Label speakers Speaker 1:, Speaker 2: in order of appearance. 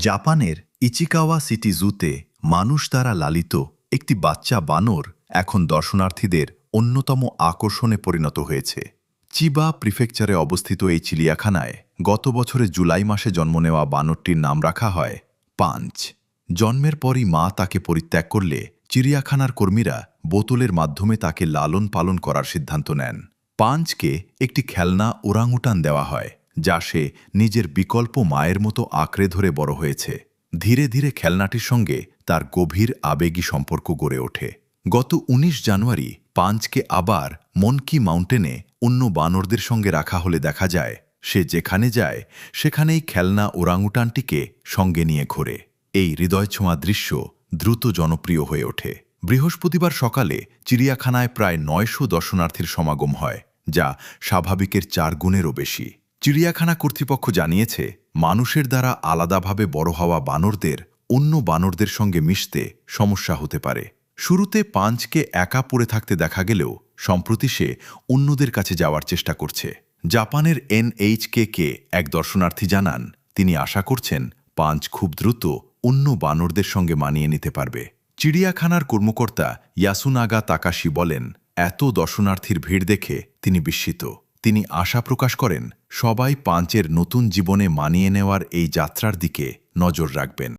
Speaker 1: জাপানের ইচিকাওয়া সিটি জুতে মানুষ দ্বারা লালিত একটি বাচ্চা বানর এখন দর্শনার্থীদের অন্যতম আকর্ষণে পরিণত হয়েছে। চিবা প্রিফেকচারে অবস্থিত এই চিড়িয়াখানায় গত বছরের জুলাই মাসে জন্ম নেওয়া বানরটির নাম রাখা হয় পাঞ্চ। জন্মের পরই মা তাকে পরিত্যাগ করলে চিড়িয়াখানার কর্মীরা বোতলের মাধ্যমে তাকে লালন পালন করার সিদ্ধান্ত নেন। পাঞ্চকে একটি খেলনা ওরাংউটান দেওয়া হয়, যা সে নিজের বিকল্প মায়ের মতো আঁকড়ে ধরে বড় হয়েছে। ধীরে ধীরে খেলনাটির সঙ্গে তার গভীর আবেগী সম্পর্ক গড়ে ওঠে। গত ১৯ জানুয়ারি পাঞ্চকে আবার মনকি মাউন্টেনে অন্য বানরদের সঙ্গে রাখা হলে দেখা যায় সে যেখানে যায় সেখানেই খেলনা ওরাংউটানটিকে সঙ্গে নিয়ে ঘোরে। এই হৃদয়ছোঁয়া দৃশ্য দ্রুত জনপ্রিয় হয়ে ওঠে। বৃহস্পতিবার সকালে চিড়িয়াখানায় প্রায় ৯০০ দর্শনার্থীর সমাগম হয়, যা স্বাভাবিকের ৪ গুণেরও বেশি। চিড়িয়াখানা কর্তৃপক্ষ জানিয়েছে, মানুষের দ্বারা আলাদাভাবে বড় হওয়া বানরদের অন্য বানরদের সঙ্গে মিশতে সমস্যা হতে পারে। শুরুতে পাঞ্চকে একা পড়ে থাকতে দেখা গেলেও সম্প্রতি সে অন্যদের কাছে যাওয়ার চেষ্টা করছে। জাপানের NHK-কে এক দর্শনার্থী জানান, তিনি আশা করছেন পাঞ্চ খুব দ্রুত অন্য বানরদের সঙ্গে মানিয়ে নিতে পারবে। চিড়িয়াখানার কর্মকর্তা ইয়াসুনাগা তাকাশি বলেন, এত দর্শনার্থীর ভিড় দেখে তিনি বিস্মিত। তিনি আশা প্রকাশ করেন সবাই পাঞ্চের নতুন জীবনে মানিয়ে নেওয়ার এই যাত্রার দিকে নজর রাখবেন।